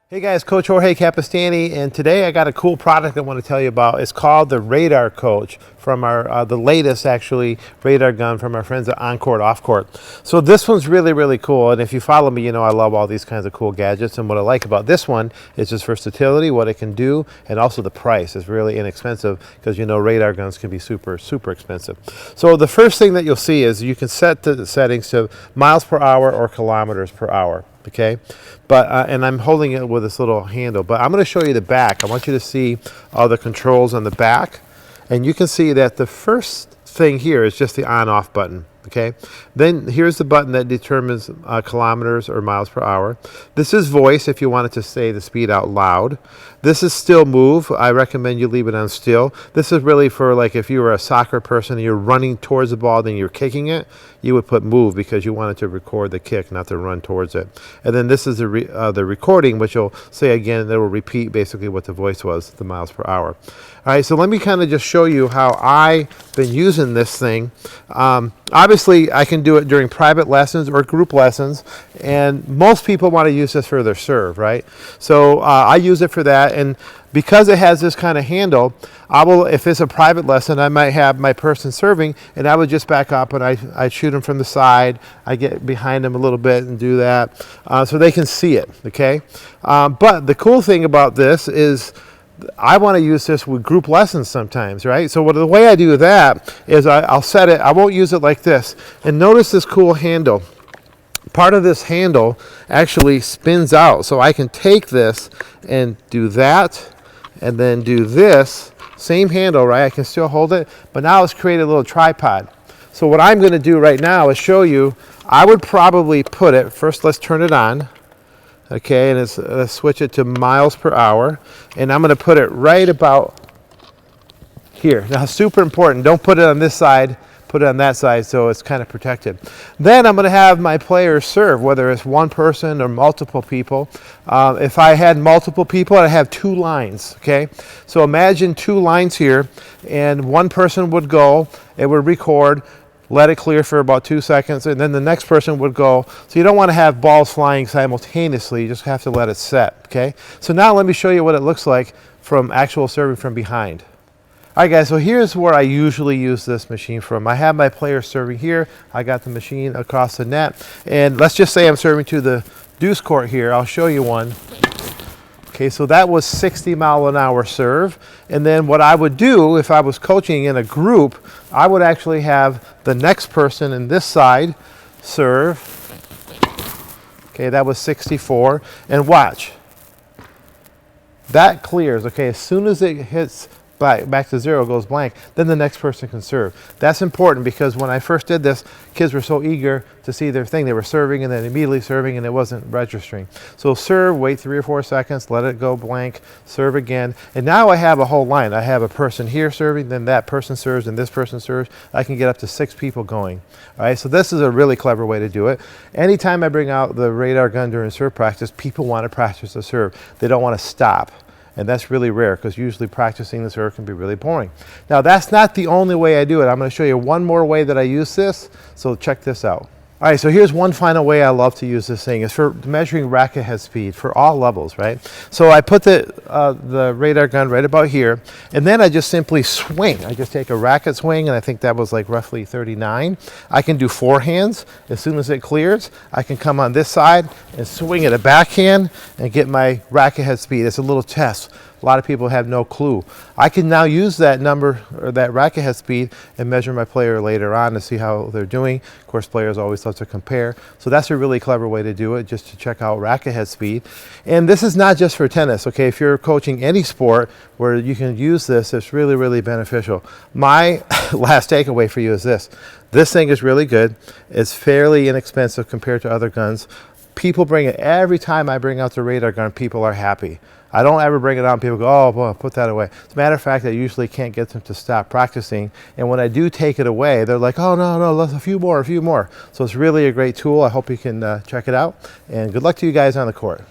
Hey guys, Coach Jorge Capistani, and today I got a cool product I want to tell you about. It's called the Radar Coach from our the latest actually radar gun from our friends at OnCourt, OffCourt. So this one's really cool, and if you follow me, you know I love all these kinds of cool gadgets. And what I like about this one is its versatility, what it can do, and also the price is really inexpensive because you know radar guns can be super expensive. So the first thing that you'll see is you can set the settings to miles per hour or kilometers per hour. Okay, but and I'm holding it with this little handle, but I'm going to show you the back. I want you to see all the controls on the back, and you can see that the first thing here is just the on-off button. Okay, then here's the button that determines kilometers or miles per hour. This is voice if you wanted to say the speed out loud. This is still move. I recommend you leave it on still. This is really for like if you were a soccer person and you're running towards the ball, then you're kicking it, you would put move because you wanted to record the kick, not to run towards it. And then this is the recording, which you'll say again, that will repeat basically what the voice was, the miles per hour. All right, so let me kind of just show you how I've been using this thing. Obviously, I can do it during private lessons or group lessons, and most people want to use this for their serve, right? So I use it for that, and because it has this kind of handle, if it's a private lesson, I might have my person serving, and I would just back up and I shoot them from the side. I get behind them a little bit and do that so they can see it, okay? But the cool thing about this is I want to use this with group lessons sometimes, right? So the way I do that is I'll set it, I won't use it like this. And notice this cool handle. Part of this handle actually spins out. So I can take this and do that and then do this. Same handle, right? I can still hold it, but now let's create a little tripod. So what I'm going to do right now is show you, I would probably put it, first let's turn it on. Okay, and let's switch it to miles per hour, and I'm going to put it right about here. Now, super important, don't put it on this side, put it on that side so it's kind of protected. Then I'm going to have my players serve, whether it's one person or multiple people. If I had multiple people, I'd have two lines, okay? So imagine two lines here, and one person would go, it would record, let it clear for about 2 seconds, and then the next person would go. So you don't want to have balls flying simultaneously, you just have to let it set, okay? So now let me show you what it looks like from actual serving from behind. All right guys, so here's where I usually use this machine from. I have my player serving here, I got the machine across the net, and let's just say I'm serving to the deuce court here. I'll show you one. Okay, so that was 60-mile-an-hour serve. And then what I would do if I was coaching in a group, I would actually have the next person in this side serve. Okay, that was 64. And watch. That clears, okay, as soon as it hits back to zero, goes blank, then the next person can serve. That's important because when I first did this, kids were so eager to see their thing. They were serving and then immediately serving, and it wasn't registering. So serve, wait 3 or 4 seconds, let it go blank, serve again. And now I have a whole line. I have a person here serving, then that person serves, and this person serves. I can get up to 6 people going. All right, so this is a really clever way to do it. Anytime I bring out the radar gun during serve practice, people want to practice the serve. They don't want to stop. And that's really rare because usually practicing the serve can be really boring. Now that's not the only way I do it. I'm going to show you one more way that I use this. So check this out. All right, so here's one final way I love to use this thing. It's for measuring racket head speed for all levels, right? So I put the radar gun right about here, and then I just simply swing. I just take a racket swing, and I think that was like roughly 39. I can do forehands. As soon as it clears, I can come on this side and swing it a backhand and get my racket head speed. It's a little test. A lot of people have no clue. I can now use that number or that racket head speed and measure my player later on to see how they're doing. Of course, players always love to compare. So that's a really clever way to do it, just to check out racket head speed. And this is not just for tennis, okay? If you're coaching any sport where you can use this, it's really beneficial. My last takeaway for you is this. This thing is really good. It's fairly inexpensive compared to other guns. People bring it. Every time I bring out the radar gun, people are happy. I don't ever bring it out and people go, oh, well, put that away. As a matter of fact, I usually can't get them to stop practicing. And when I do take it away, they're like, oh, no, let's a few more. So it's really a great tool. I hope you can check it out. And good luck to you guys on the court.